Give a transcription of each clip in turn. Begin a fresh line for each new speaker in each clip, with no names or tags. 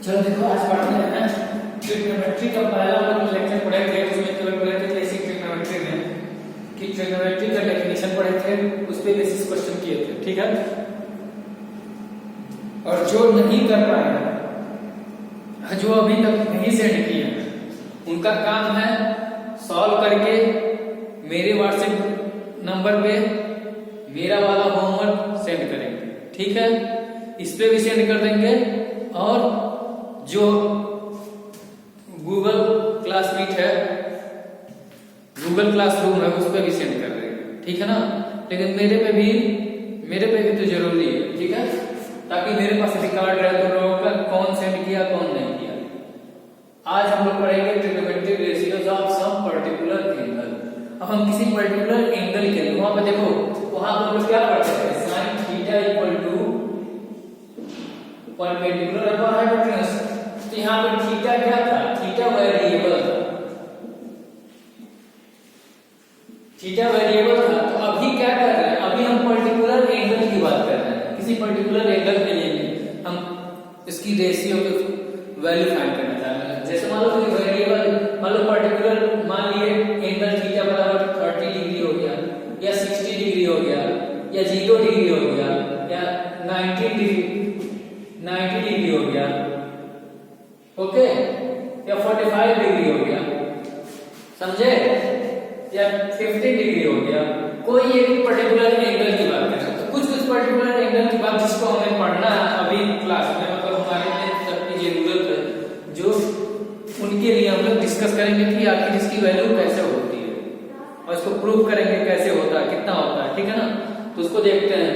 चलो देखो आज पढ़ते हैं ट्रिग्नोमेट्री का पहला वाला लेक्चर पढ़े थे, उसमें केवल पढ़े थे बेसिक ट्रिग्नोमेट्री में कि ट्रिग्नोमेट्री का डेफिनेशन पढ़े थे, उस पे बेसिस क्वेश्चन किए थे, ठीक है। और जो नहीं कर पाए, जो अभी तक नहीं सेंड किए, उनका काम है सॉल्व करके मेरे व्हाट्सएप नंबर पे मेरा वाला होमवर्क सेंड करेंगे, ठीक है। इस पे भी सेंड कर देंगे और जो गूगल क्लासमीट है, गूगल क्लासरूम है, उस पे भी सेंड कर देंगे, ठीक है ना। लेकिन मेरे पे भी तो जरूरी है, ठीक है, ताकि मेरे पास रिकॉर्ड रहे तो लोगों का कौन सेंड किया कौन नहीं किया। आज हम लोग पढ़ेंगे trigonometric ratios of some particular angle. अब हम किसी पर्टिकुलर एंगल के लिए वहां पे देखो, वहां पर हम लोग क्या पढ़ते थे, sin theta equal to perpendicular upon hypotenuse. तो यहाँ पर थीटा क्या था, थीटा वेरिएबल था, थीटा वेरिएबल था। तो अभी क्या कर रहे हैं, अभी हम पर्टिकुलर एंगल की बात कर रहे हैं। किसी पर्टिकुलर एंगल के लिए हम इसकी रेशियो की वैल्यू फाइंड करना चाह रहे हैं। जैसे मान लो कोई वेरिएबल, मान लो पर्टिकुलर, मान लिए एंगल थीटा बराबर 30 डिग्री हो गया, या 60 डिग्री हो गया, या 0 डिग्री हो गया, या 90 डिग्री हो गया, ओके, या 45 डिग्री हो गया, समझे, या 50 डिग्री हो गया। कोई एक पर्टिकुलर एंगल की बात करें तो कुछ पर्टिकुलर एंगल की बात जिसको हमें पढ़ना है अभी क्लास में, मतलब हमारे लिए सबकी जरूरत है, जो उनके लिए हम लोग डिस्कस करेंगे कि आखिर इसकी वैल्यू कैसे होती है और इसको प्रूव करेंगे कैसे होता है, कितना होता है, ठीक है ना। तो उसको देखते हैं।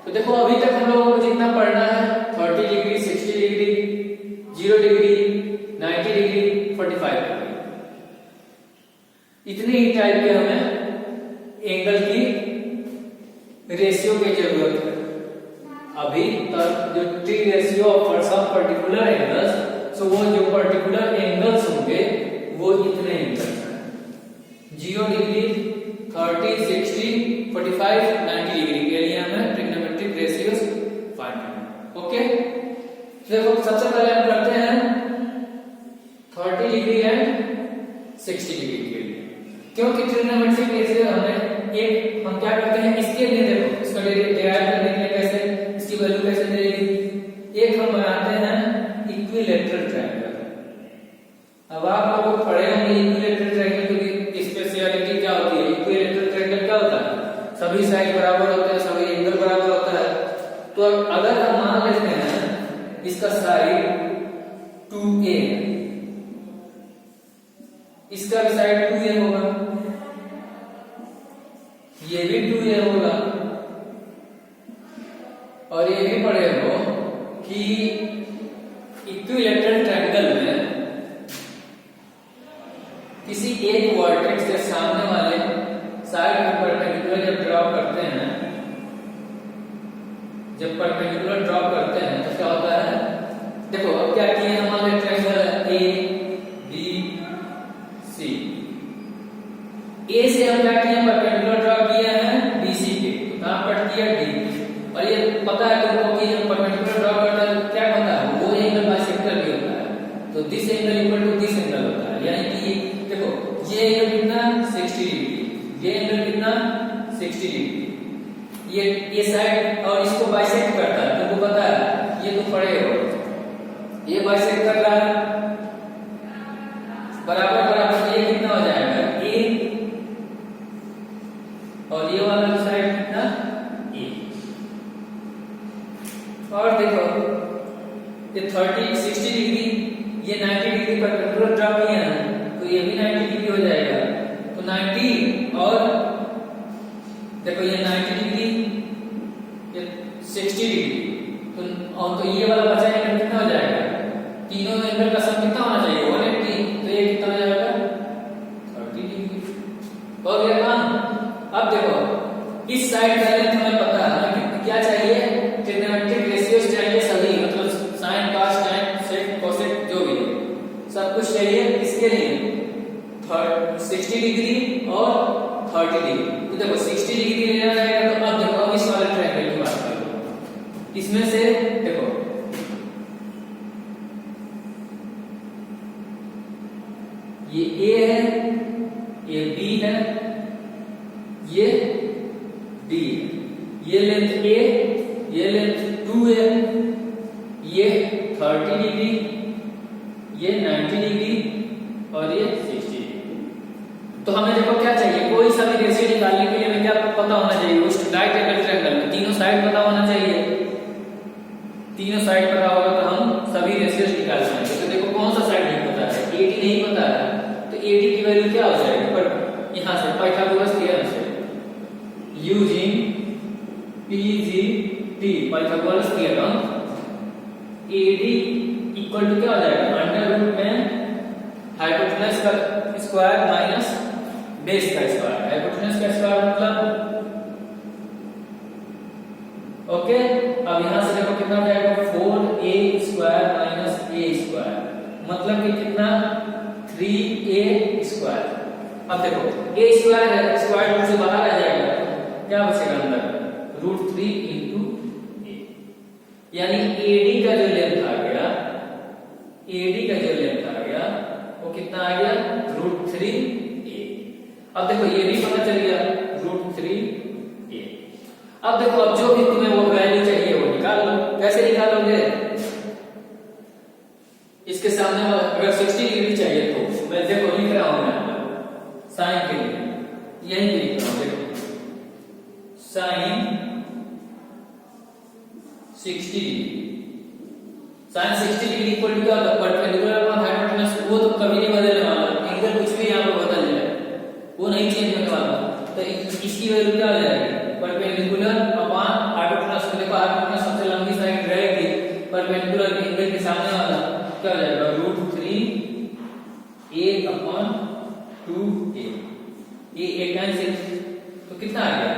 तो देखो अभी तक हम लोगों को जितना पढ़ना है 30 degree, 60 degree, 0 degree, 90 degree, 45 degree, इतने ही टाइप के हमें एंगल की रेशियो की जरूरत है। अभी तक जो T ratio of some particular angles, so वो जो पर्टिकुलर एंगल्स होंगे वो इतने एंगल्स हैं, 0 डिग्री, 30, 60, 45, 90 डिग्री के लिए हमें ट्रिग्नोमेट्रिक रेशियोज फाइंड करना, ओके। देखो सबसे पहले हम करते हैं 30 डिग्री एंड 60 डिग्री के लिए, क्योंकि ट्रिग्नोमेट्रिक रेशियो हमें एक, हम क्या करते हैं इसके लिए, देखो इसका डिराइव करने के लिए कैसे, इसकी वैल्यू कैसे मिलेगी, एक हम बनाते हैं इक्विलैटरल ट्रायंगल। अब आप लोग पढ़े होंगे इक्विलैटरल ट्रायंगल की स्पेशलिटी क्या होती है। इक्विलैटरल ट्रायंगल क्या होता है, सभी साइड बराबर होते हैं, सभी एंगल बराबर होता है। तो अगर हम मान लेते हैं इसका साइड 2a, इसका भी साइड 2a होगा, ये भी 2a होगा, और ये भी पढ़े हो कि इक्विलैटरल ट्रायंगल में किसी एक वर्टेक्स के सामने वाले साइड में परपेंडिकुलर जब ड्रॉ करते हैं, जब परपेंडिकुलर ड्रॉ करते हैं तो क्या होता है, देखो अब क्या किए हमारे ट्रायंगल है ए बी सी, ए से हम क्या किए परपेंडिकुलर ड्रॉ किए हैं बीसी के, तो कहां पर किया डी। और ये पता है तुमको कि जब परपेंडिकुलर ड्रॉ करता है क्या होता है, वो एंगल बाइसेक्टर भी होता है, तो this angle equal to this angle होता है। यानी कि देखो ये एंगल कितना 60 डिग्री, ये एंगल कितना 60 डिग्री, ये साइड और इसको बाइसेक्ट करता है, तुमको पता है, ये तुम पढ़े हो, ये बाइसेक्ट कर रहा है बराबर बराबर, ये कितना हो जाएगा ए, और ये वाला साइड कितना ए। और देखो ये 30 60 डिग्री, ये 90 डिग्री पर परपेंडिकुलर ड्रॉ किया है, तो ये भी 90 डिग्री हो जाएगा। तो 90 और देखो ये 90 डिग्री, ये 60 डिग्री, तो ये वाला बचा एंगल कितना हो जाएगा, तीनों एंगल का सम कितना होना चाहिए 180, तो ये कितना हो जाएगा 30 डिग्री। हो गया काम। अब देखो इस साइड का लेंथ हमें पता है कि क्या चाहिए, ट्रिग्नोमेट्रिक रेशियोज चाहिए सभी, मतलब sine cos tan sec cosec जो भी सब कुछ चाहिए, इसके लिए 60 डिग्री और 30 डिग्री। तो देखो 60 डिग्री लेना रहेगा, तो अब देखो अब इस वाले ट्रायंगल की बात करो, इसमें से देखो ये लेंथ a, ये लेंथ 2a, ये 30 डिग्री, ये 90 डिग्री और ये 60 डिग्री। तो हमें देखो क्या चाहिए, कोई सा भी रेशियो निकालने के लिए हमें क्या पता होना चाहिए, उस राइट एंगल ट्रायंगल में तीनों साइड पता होना चाहिए। तीनों साइड पता होगा तो हम सभी रेशियोज निकाल पाएंगे। तो देखो कौन सा साइड नहीं पता है, AD नहीं पता है, तो AD की वैल्यू क्या हो जाएगी, पर यहां से पाइथागोरस थ्योरम से using PGT Pythagoras theorem, AD equal to क्या हो जाएगा, अंडर रूट में हाइपोटेनस का स्क्वायर माइनस बेस का स्क्वायर। हाइपोटेनस का स्क्वायर मतलब ओके। अब यहां से देखो कितना हो जाएगा, 4a square minus a square, मतलब कि कितना 3a स्क्वायर। अब देखो a स्क्वायर है, स्क्वायर रूट से बाहर आ जाएगा, क्या बचेगा अंदर, रूट 3 इंटू a, यानी AD का जो लेंथ आ गया, AD का जो लेंथ आ गया वो कितना आ गया, रूट 3a। अब देखो ये भी पता चल गया, रूट 3a। अब देखो अब जो भी तुम्हें वो वैल्यू चाहिए वो निकाल लो। कैसे निकालोगे, इसके सामने अगर 60 डिग्री चाहिए तो मैं देखो लिख रहा हूं, मैं साइन के लिए यही लिख रहा हूं, देखो sine 60 degree, sine 60 degree equal to क्या होता है, परपेंडिकुलर अपॉन हाइपोटेनस। वो तो कभी नहीं बदलने वाला, एंगल कुछ भी यहां पर बदल जाए वो नहीं चेंज होने वाला। तो इसकी वैल्यू क्या हो जाएगी, परपेंडिकुलर अपॉन हाइपोटेनस। देखो हाइपोटेनस सबसे लंबी साइड रहेगी, परपेंडिकुलर एंगल के सामने वाला क्या हो जाएगा, रूट 3a अपॉन 2a, ये एक टाइम से तो कितना आ गया,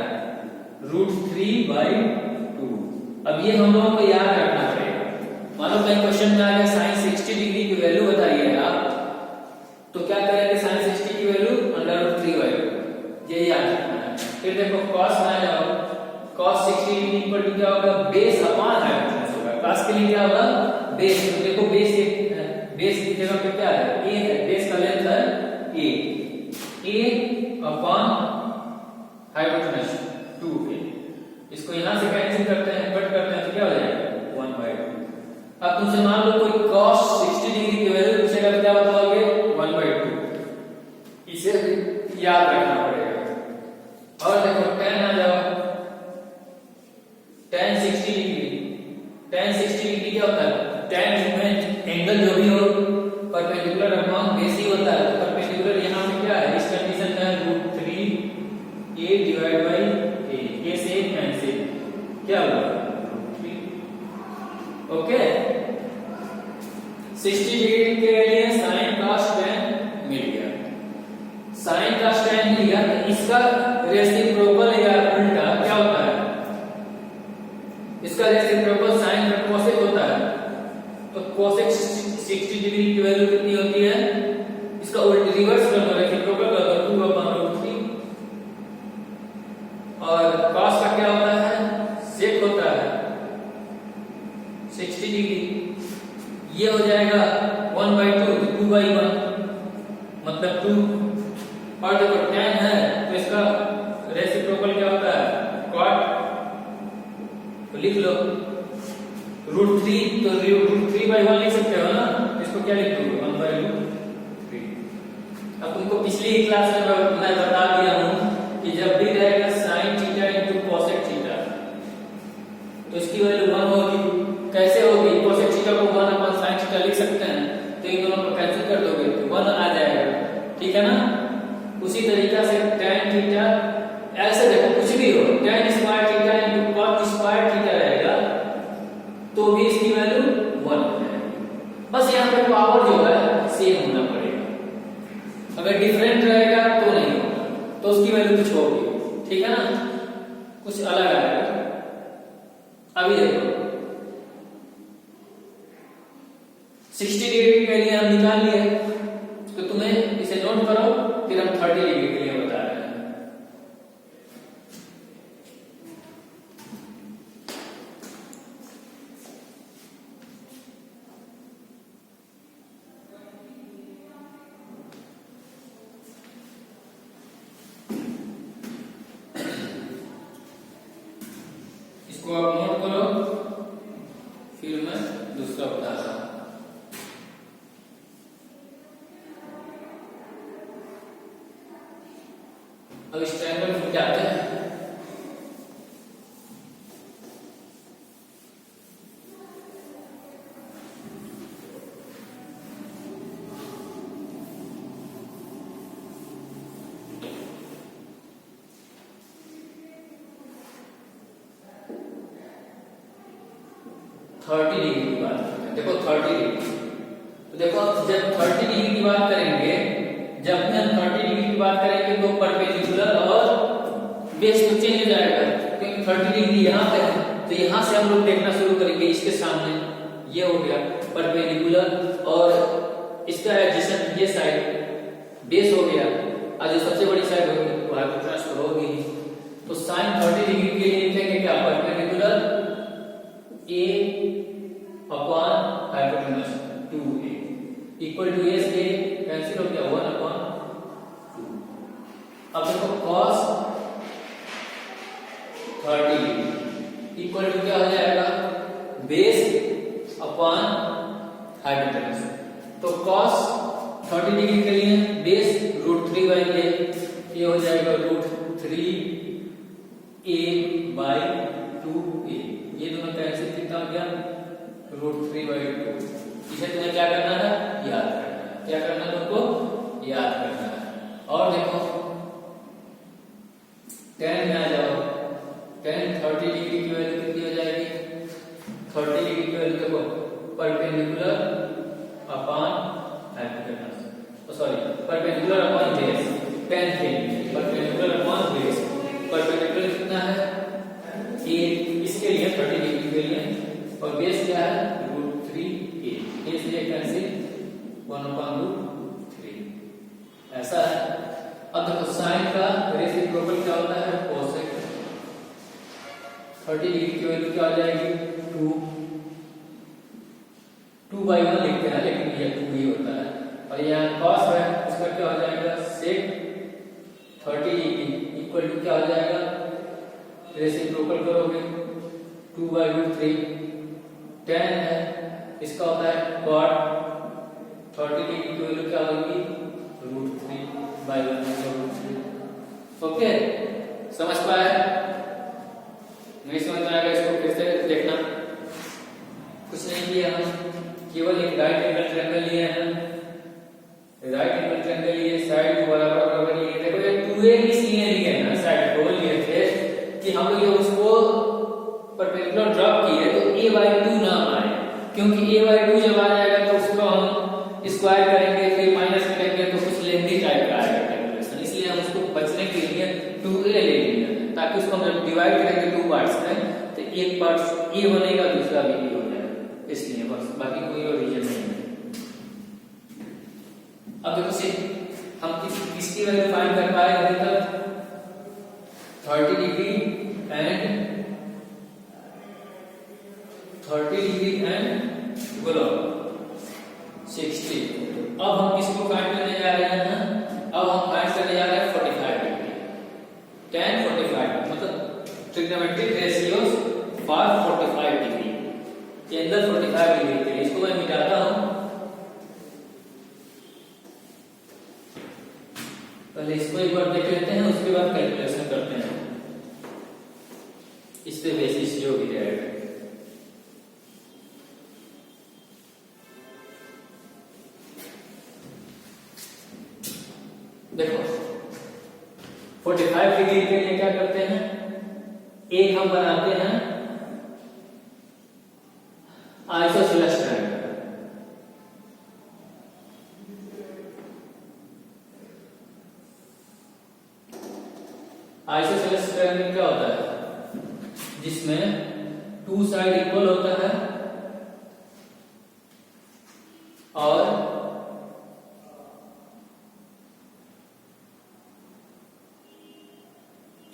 रूट 3/2। अब ये हम लोगों को याद रखना पड़ेगा। मानो कहीं क्वेश्चन में आ गया साइन 60 डिग्री की वैल्यू बताइए आप, तो क्या करेंगे, साइन 60 की वैल्यू अंडर रूट 3/2, ये याद रखना है। फिर देखो cos में आ जाओ, cos 60 डिग्री इक्वल टू क्या होगा, बेस अपॉन हाइपोटेनस होगा। cos के लिए क्या होगा, बेस। तो देखो बेस एक है, बेस की जगह पे क्या है, a है, बेस का लेंथ है a अपॉन हाइपोटेनस 2a। इसको यहां से कैंसिल करते हैं, कट करते हैं तो क्या हो जाएगा, 1/2। अब तुमसे मान लो कोई cos 60 डिग्री की वैल्यू पूछेगा तो क्या बताओगे, 1/2। इसे याद रखना पड़ेगा। और देखो tan आ जाओ, tan 60 डिग्री, tan 60 डिग्री क्या होता है, tan में एंगल जो भी हो परपेंडिकुलर अपॉन बेस ही होता है। तो परपेंडिकुलर यहां पे क्या है, इस कंडीशन में root 3a divide by a से कैंसिल, क्या होगा, ओके। 60 डिग्री के लिए sin cos tan मिल गया, sin cos tan मिल गया। तो इसका रेसिप्रोकल या उल्टा क्या होता है, इसका रेसिप्रोकल sin का cosec होता है। तो cosec 60 डिग्री की वैल्यू कितनी होती है, इसका उल्टा रिवर्स कर दो, रेसिप्रोकल कर दो, 2/√3। और cos का क्या होता है, sec होता है 60 डिग्री, ये हो जाएगा 1/2, 2/1 मतलब 2। और देखो tan है तो इसका रेसिप्रोकल क्या होता है, cot, तो लिख लो √3, तो √3/1 लिख सकते हो ना, इसको क्या लिख दोगे, 1/√3। अब तुमको पिछली क्लास में मैं बता दिया हूं कि जब भी रहेगा sin theta into cosec theta तो इसकी वैल्यू 1 होगी। कैसे होगी, cosec थीटा को 1/sin थीटा लिख सकते हैं, तो इन दोनों को कैंसिल कर दोगे तो 1 आ जाएगा, ठीक है ना। उसी तरीका से tan थीटा, ऐसे देखो कुछ भी हो, tan square theta into cot square theta रहेगा तो भी इसकी वैल्यू 1 हो जाएगी। बस यहाँ पर पावर जो है सेम होना पड़ेगा, अगर डिफरेंट रहेगा तो नहीं होगा, तो उसकी वैल्यू कुछ होगी, ठीक है ना, कुछ अलग आएगा। अभी देखो 60 डिग्री के लिए हम निकाल लिए, तो तुम्हें इसे नोट करो, फिर हम 30 डिग्री के लिए बता रहे हैं। इसको आप नोट करो, फिर मैं दूसरा बता रहा हूं। अब इस ट्रायंगल में क्या आते हैं, थर्टी डिग्री की बात करते हैं। देखो 30 डिग्री, तो देखो जब 30 डिग्री की बात करेंगे, जब भी हम 30 डिग्री की बात करेंगे तो परपेंडिकुलर और बेस तो चेंज हो जाएगा, क्योंकि 30 डिग्री यहाँ पे है, तो यहाँ से हम लोग देखना शुरू करेंगे इसके सामने, ये हो गया परपेंडिकुलर, और इसका एडजेसेंट ये साइड बेस हो गया, और जो सबसे बड़ी साइड होगी वो हाइपोटेनस तो होगी। तो साइन 30 डिग्री के लिए लिखेंगे क्या, perpendicular a upon hypotenuse 2a equal to a से कैंसिल हो गया 1 अपॉन 2। अब देखो cos 30 डिग्री इक्वल टू क्या हो जाएगा, बेस अपॉन हाइपोटेनस। तो cos 30 डिग्री के लिए बेस √3/a, ये हो जाएगा √3a/2a, ये दोनों कैंसिल कितना हो गया, √3/2। इसे तुम्हें क्या करना है, याद करना है। क्या करना है तुमको, याद करना है। और देखो tan में आ जाओ, tan 30 डिग्री की वैल्यू कितनी हो जाएगी, 30 डिग्री की वैल्यू देखो perpendicular upon hypotenuse, sorry perpendicular upon base, tan perpendicular upon base, perpendicular कितना है a, इसके लिए 30 डिग्री के लिए, और बेस क्या है √3a, इसलिए कैंसिल 1/√3, ऐसा है। अब देखो साइन का रेसिप्रोकल क्या होता है, कोसेक। 30 डिग्री की वैल्यू क्या हो जाएगी, 2/1 लिखते हैं, लेकिन ये 2 ही होता है, और यहाँ cos है, उसका क्या हो जाएगा sec 30 डिग्री इक्वल टू क्या हो जाएगा, रेसिप्रोकल करोगे 2/√3, tan है, इसका होता है cot 30 डिग्री की वैल्यू क्या होगी, √3/1/√3। ओके, समझ पाए, नहीं समझ में आएगा इसको फिर से देखना। कुछ नहीं किया हम, केवल एक राइट एंगल ट्रायंगल लिए हैं, राइट एंगल ट्रायंगल लिए, साइड बराबर बराबर लिए। देखो ये 2a इसलिए लिए ना, साइड को लिए थे कि हम लोग ये उसको परपेंडिकुलर ड्रॉप किए तो a/2 नाम आए, क्योंकि a/2 जब आ जाएगा तो उसको हम स्क्वायर करेंगे, फिर माइनस करेंगे तो कुछ लेंथी टाइप का आएगा कैलकुलेशन, इसलिए हम उसको बचने के लिए 2a ले लिए, ताकि उसको हम डिवाइड करेंगे 2 पार्ट्स में, तो एक पार्ट a बनेगा, दूसरा b हो जाएगा, इसलिए बस, बाकी कोई और रीजन नहीं है। अब देखो से हम किसकी वैल्यू फाइंड कर पाए अभी तक, 30 डिग्री एंड बोलो 60। अब हम इसको फाइंड करने जा रहे हैं, अब हम फाइंड करने जा रहे हैं 45 डिग्री, tan 45 मतलब trigonometric ratios for 45 degree, angle 45 degree के लिए। इसको मैं मिटाता हूं, पहले इसको एक बार देख लेते हैं, उसके बाद कैलकुलेशन करते हैं, इस पे बेसिस जो भी रहेगा। देखो 45 डिग्री के लिए क्या करते हैं, एक हम बनाते हैं आइसोसेलेस ट्रायंगल। आइसोसेलेस ट्रायंगल क्या होता है, जिसमें 2 साइड इक्वल होता है और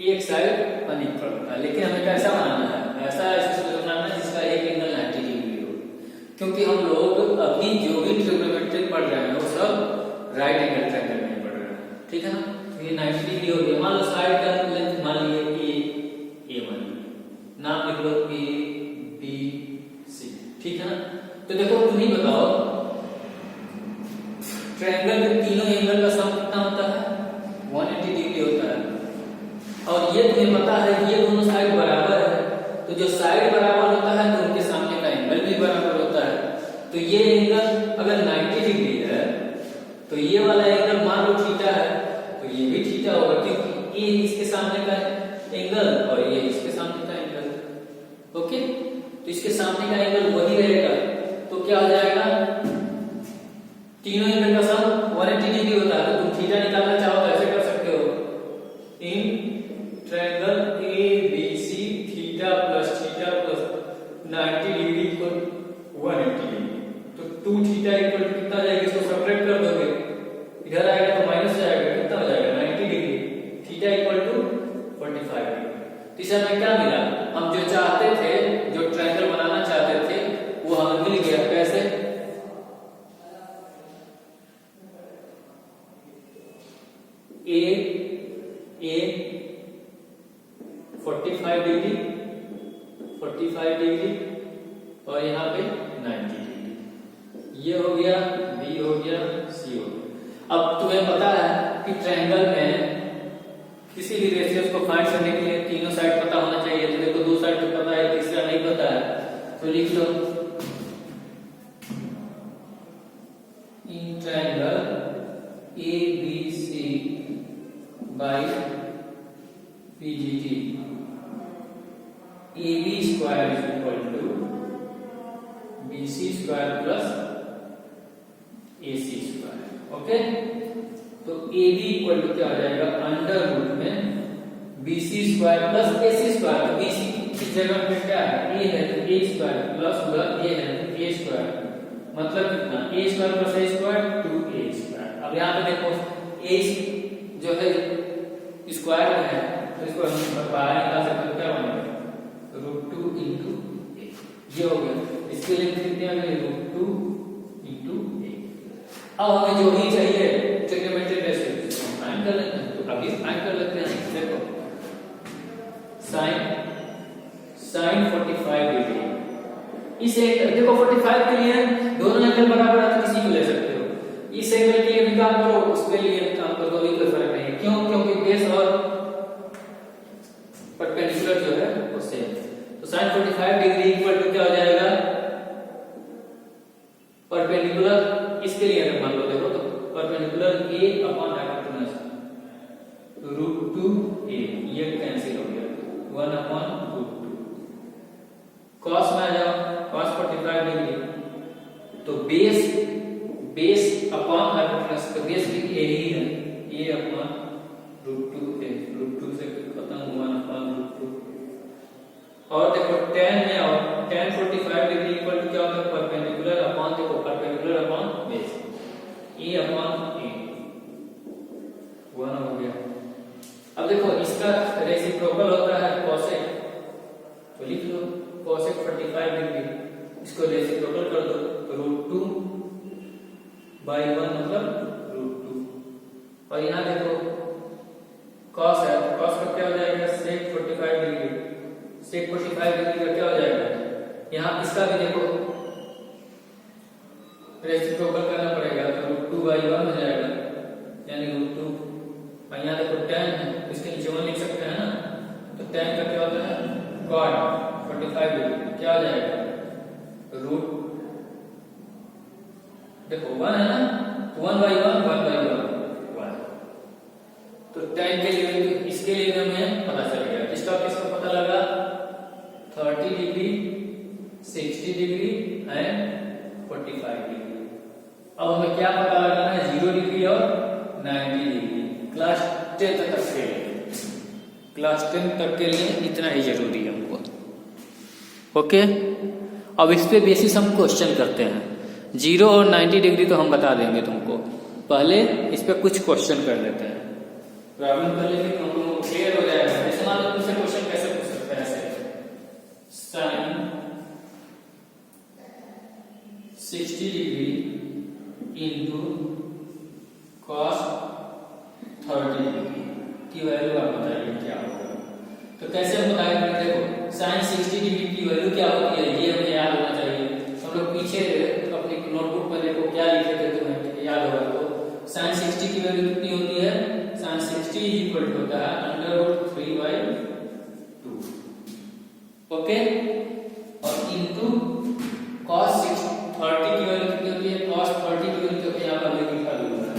एक साइड अनइक्वल होता है। लेकिन हमें कैसा बनाना है, ऐसा आइसोसेलेस बनाना है जिसका एक एंगल 90 डिग्री हो, क्योंकि हम लोग अभी जो भी ट्रिग्नोमेट्रिक पढ़ रहे हैं वो सब राइट एंगल ट्रायंगल में पढ़ रहे हैं, ठीक है ना। तो ये 90 डिग्री हो गया, मान लो साइड का लेंथ मान लिए कि a1, नाम लिख लो ए बी सी, ठीक है ना। तो देखो तुम ही बताओ, ट्रायंगल के तीनों एंगल का सम कितना होता है? 180 डिग्री होता है। और ये तुम्हें पता है ये दोनों साइड बराबर है, तो जो साइड बराबर होता है तो उनके सामने का एंगल भी बराबर होता है। तो ये एंगल अगर 90 डिग्री है तो ये वाला एंगल मान लो थीटा है, तो ये भी थीटा होगा, क्योंकि ये इसके सामने का एंगल और ये इसके सामने का एंगल। ओके, तो इसके सामने का एंगल वही रहेगा, तो क्या हो जाएगा? तीनों एंगल का सम 180 डिग्री होता है, तो तुम थीटा निकालना चाहो तो ऐसे कर सकते हो, in triangle A B C theta plus 90 degree equal 180 degree. तो 2 थीटा इक्वल कितना आ जाएगा? इसको सब्ट्रैक्ट कर दोगे, इधर आएगा तो माइनस जाएगा, कितना हो जाएगा? 90 degree. Theta equal to 45 degree. तीसरा में क्या मिला? हम जो चाहते थे, जो ट्रायंगल बनाना चाहते थे वो हमें मिल गया। कैसे? ए 45 डिग्री और यहाँ पे 90 डिग्री। ये हो गया, बी हो गया, सी हो गया। अब तुम्हें पता है कि ट्रायंगल में किसी भी रेशियोज को फाइंड करने के लिए तीनों साइड पता होना चाहिए। तो देखो 2 साइड तो पता है, तीसरा नहीं पता है, तो लिख लो in triangle A B C by PGT AB square is equal to BC square plus AC square। Okay, तो AB इक्वल टू क्या हो जाएगा? अंडर रूट में BC square plus AC square. तो BC की जगह पे क्या है? A है तो A स्क्वायर प्लस हुआ A है तो A स्क्वायर, मतलब कितना? A square plus A square 2A square. अब यहाँ पे देखो A जो है स्क्वायर में है, तो इसको हम बाहर निकाल सकते हैं, क्या बनेगा? √2 इंटू ए। ये हो गया, इसके लिए कितने आ गए? √2 इंटू ए। अब हमें जो भी चाहिए ट्रिग्नोमेट्रिक रेशियो फाइंड कर लेते हैं, तो अभी फाइंड कर लेते हैं। देखो sin 45 डिग्री, इस एंगल देखो 45 के लिए दोनों एंगल बराबर है, तो किसी को ले सकते हो। इस एंगल के लिए भी काम करो, उसके लिए काम करो, अभी कोई फर्क नहीं है। क्यों? क्योंकि बेस और परपेंडिकुलर जो है वो सेम। तो sin 45 डिग्री इक्वल टू क्या हो जाएगा? परपेंडिकुलर इसके लिए अगर मान लो, देखो तो perpendicular a upon hypotenuse √2a, ये कैंसिल हो गया, 1 अपॉन √2। cos में आ जाओ, cos 45 डिग्री, तो बेस अपॉन हाइपोटेन्यूज, तो बेस भी a ही है, a अपॉन √2a, √2 से खत्म हुआ 1 अपॉन √2। और देखो tan में आओ, tan 45 डिग्री इक्वल टू क्या होता है? परपेंडिकुलर अपॉन, देखो perpendicular upon base, a upon a, 1 हो गया। अब देखो इसका रेसिप्रोकल होता है cosec, तो लिख लो cosec 45 डिग्री, इसको रेसिप्रोकल कर दो, तो √2 बाई 1 मतलब √2। और यहाँ देखो cos है, cos का क्या हो जाएगा? sec 45 डिग्री, sec 45 डिग्री का क्या हो जाएगा? यहाँ इसका भी देखो रेसिप्रोकल करना पड़ेगा, तो √2 बाई 1 हो जाएगा, यानी √2। और यहाँ देखो tan है, इसके नीचे 1 लिख सकते हैं ना, तो tan का क्या होता है? cot 45 डिग्री, क्या हो जाएगा? रूट, देखो 1 है ना, तो 1 बाई 1 1। तो tan के लिए इसके लिए हमें पता चल गया, इसका किसको पता लगा? 30 डिग्री, 60 डिग्री एंड 45 डिग्री। अब हमें क्या पता लगाना है? 0 डिग्री और 90 डिग्री। क्लास 10 तक के लिए इतना ही जरूरी है हमको। ओके, अब इस पे बेसिस हम क्वेश्चन करते हैं। 0 और 90 डिग्री तो हम बता देंगे तुमको, पहले इस पे कुछ क्वेश्चन कर लेते हैं, प्रॉब्लम कर लेंगे तो हम लोगों को क्लियर हो जाएगा। जैसे मान लो तुमसे क्वेश्चन कैसे पूछ सकते हैं? ऐसे sin 60 degree into cos 30 degree की वैल्यू आप बताइए क्या होगा। तो कैसे हम बताएंगे? देखो साइन 60 डिग्री की वैल्यू क्या होती है ये हमें याद होना चाहिए। हम लोग पीछे अपनी नोटबुक में देखो क्या लिखे थे, तुम्हें याद होगा तो साइन 60 की वैल्यू कितनी होती है, साइन 60 इक्वल टू होता है √3/2। ओके, और इनटू cos 30 की वैल्यू कितनी होती है, cos 30 की वैल्यू तो यहाँ पर लिखा दूंगा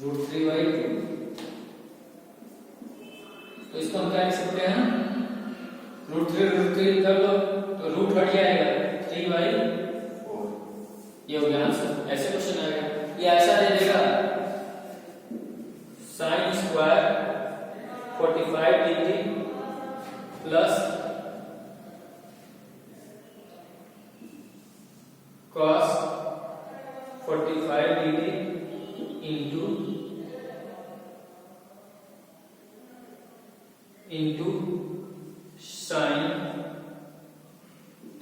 √3/2। तो इसको हम क्या लिख सकते हैं, √3 कर लो तो रूट हट जाएगा 3/4, ये हो गया आंसर। ऐसे क्वेश्चन आएगा, ये ऐसा दे देगा sine square 45 degree plus cos 45 degree into sine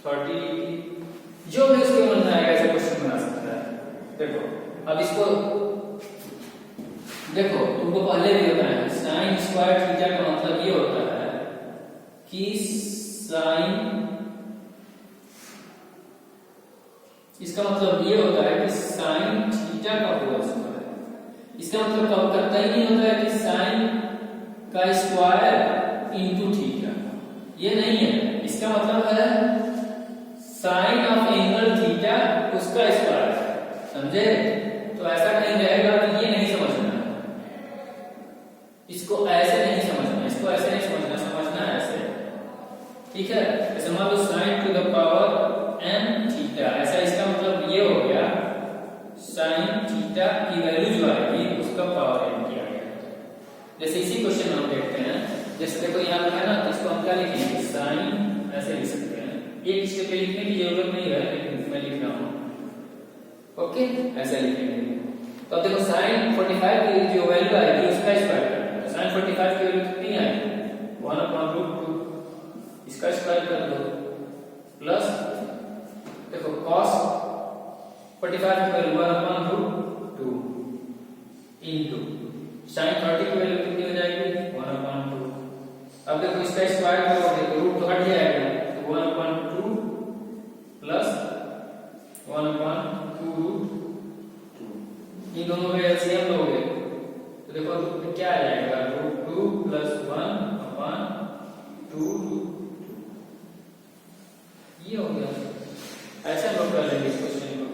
30 degree, जो भी उसके मन में आएगा ऐसा क्वेश्चन बना सकता है। देखो अब इसको देखो, तुमको पहले भी बताया साइन स्क्वायर थीटा का मतलब ये होता है कि साइन, इसका मतलब ये होता है कि साइन थीटा का होल स्क्वायर। इसका मतलब कब करता ही नहीं होता है कि साइन का स्क्वायर इंटू थीटा, ये नहीं है। इसका मतलब है साइन ऑफ एंगल थीटा उसका स्क्वायर, समझे? तो ऐसा कहीं रहेगा तो ये नहीं समझना, इसको ऐसे नहीं समझना, इसको ऐसे नहीं समझना, समझना है ऐसे, ठीक है? जैसे मान लो sine to the power n theta, ऐसा इसका मतलब ये हो गया साइन थीटा की वैल्यू जो आएगी उसका पावर n किया गया। जैसे इसी क्वेश्चन में हम देखते हैं, जैसे देखो यहाँ पे है ना, तो इसको हम क्या लिखेंगे, साइन ऐसे लिख सकते हैं। एक स्टेप पे लिखने की जरूरत नहीं है, लेकिन मैं लिख रहा हूँ, ओके, ऐसे लिखेंगे। तो अब देखो साइन 45 की जो वैल्यू आएगी उसका स्क्वायर करना है। साइन 45 की वैल्यू कितनी आएगी, 1/√2, इसका स्क्वायर कर दो, प्लस देखो cos 45 की वैल्यू 1/√2 इंटू साइन 30 की वैल्यू कितनी हो जाएगी, 1/2। अब देखो इसका स्क्वायर करोगे तो रूट तो हट जाएगा, तो 1/2 प्लस 1/2√2, इन दोनों का एलसीएम लोगे तो देखो रूट क्या आ जाएगा, √2 प्लस 1/2√2, ये हो गया। ऐसे हम लोग कर लेंगे इस क्वेश्चन को,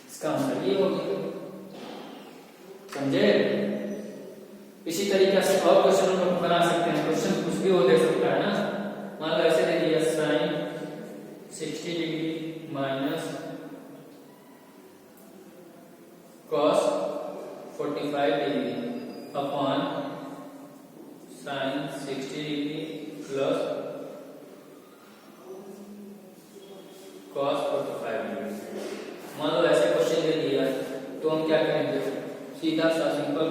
इसका आंसर ये हो गया, समझे? इसी तरीके से और क्वेश्चन हम लोग बना सकते हैं। क्वेश्चन कुछ भी हो दे सकता है ना, मान लो ऐसे दे दिया sine 60 degree minus cos 45 degree upon sine 60 degree plus cos 45 degree. मान लो ऐसे क्वेश्चन दे दिया तो हम क्या करेंगे, सीधा सा सिंपल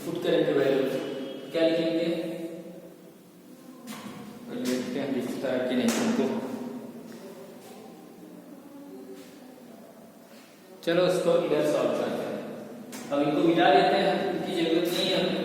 पुट करेंगे वैल्यू, क्या लिखेंगे, क्या लिखता है कि नहीं तुमको, चलो इसको इधर सॉल्व करते हैं। अब इनको मिटा देते हैं, इनकी जरूरत नहीं है हमको।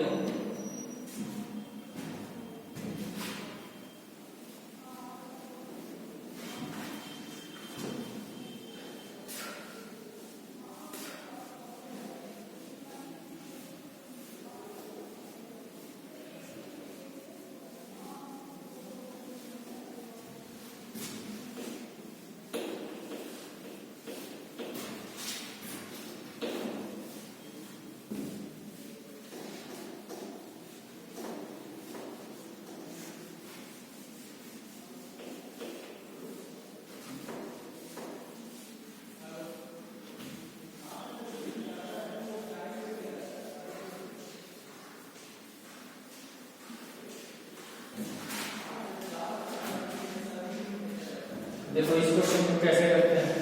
देखो इस क्वेश्चन को कैसे करते हैं,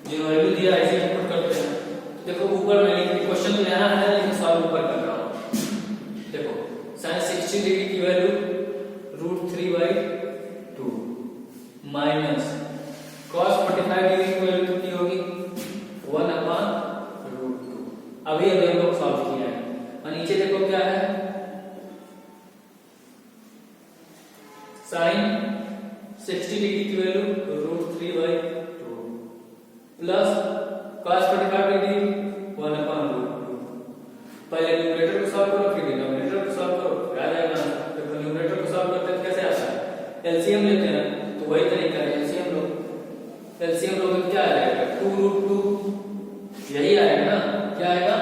जो वैल्यू दिया है इसे पुट करते हैं। देखो ऊपर में क्वेश्चन तो यहाँ है लेकिन सॉल्व ऊपर कर रहा हूँ। देखो sin 60 डिग्री की वैल्यू √3/2 माइनस cos 45 डिग्री की वैल्यू कितनी होगी 1/√2। अभी हम लोग सॉल्व किया है और नीचे देखो क्या है साइन 60 डिग्री की वैल्यू √3/2 प्लस cos 45 डिग्री 1/√2। पहले न्यूमरेटर को सॉल्व करो, फिर डिनोमिनेटर को सॉल्व करो, फिर आ जाएगा। तो न्यूमरेटर को सॉल्व करते हैं कैसे आता है, एलसीएम लेते हैं, तो वही तरीका है एलसीएम लो। एलसीएम लो तो क्या आ जाएगा 2√2, यही आएगा ना, क्या आएगा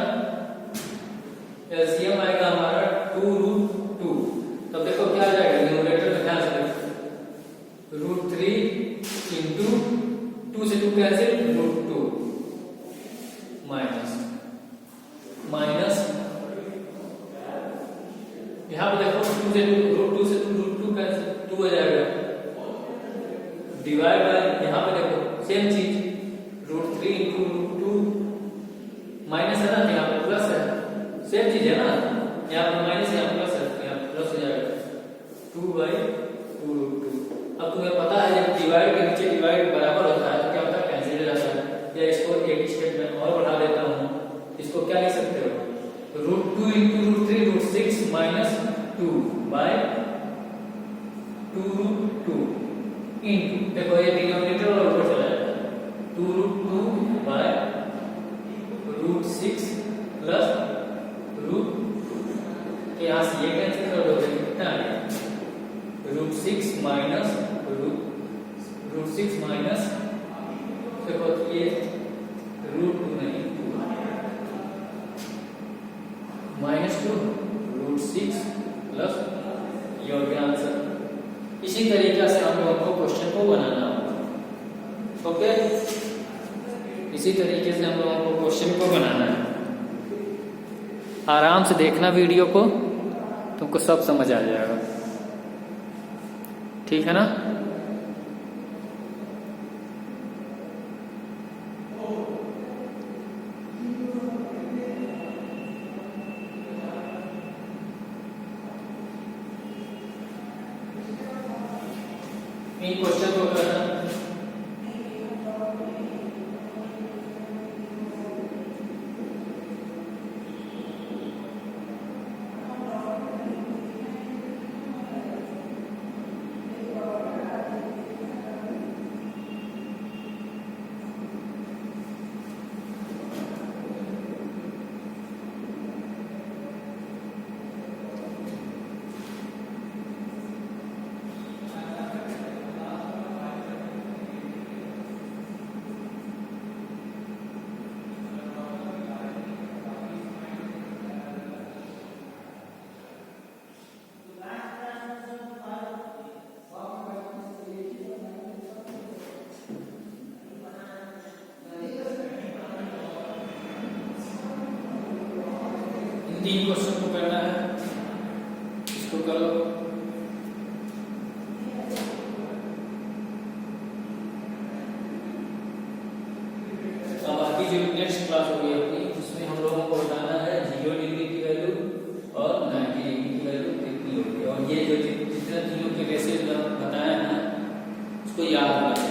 एलसीएम आएगा हमारा 2√2। तब देखो क्या आ जाएगा, न्यूमरेटर में ध्यान से √3 इंटू 2 से 2 कैंसिल √2 माइनस यहां पे देखो 2 से 2 से 2 कैंसिल 2 हो जाएगा, डिवाइड बाय यहां पे देखो सेम चीज √3 इंटू √2 माइनस है ना, यहाँ पे प्लस है, सेम चीज है ना, यहाँ पे माइनस यहाँ प्लस है, यहाँ पे प्लस हो जाएगा 2/√2। अब तुम्हें पता है जब डिवाइड के नीचे डिवाइड बराबर होता है तो क्या होता है, कैंसिल हो जाता है। या इसको एक स्टेप में और बढ़ा देता हूँ, इसको क्या लिख सकते हो, √2 इंटू √3 √6 माइनस 2/2 इंटू देखो ये डिनोमिनेटर और ऊपर चला जाएगा 2√2/√6 प्लस √ यहाँ से ये कैंसिल कर दोगे कितना आ गया, √6 माइनस √6 माइनस देखो ये √2 नहीं -2 √6 प्लस ये हो गया आंसर। इसी तरीके से हम लोगों को क्वेश्चन को बनाना होगा। ओके, इसी तरीके से हम लोगों को क्वेश्चन को बनाना है। आराम से देखना वीडियो को, तुमको सब समझ आ जाएगा, ठीक है ना। इन क्वेश्चन को करना तीन क्वेश्चन को करना है, इसको करो। अब आगे जो नेक्स्ट क्लास होगी अपनी, उसमें हम लोगों को बताना है 0 डिग्री की वैल्यू और 90 डिग्री की वैल्यू कितनी होगी, और ये जो जितने तीनों के रेशियो बताया है उसको याद रखना।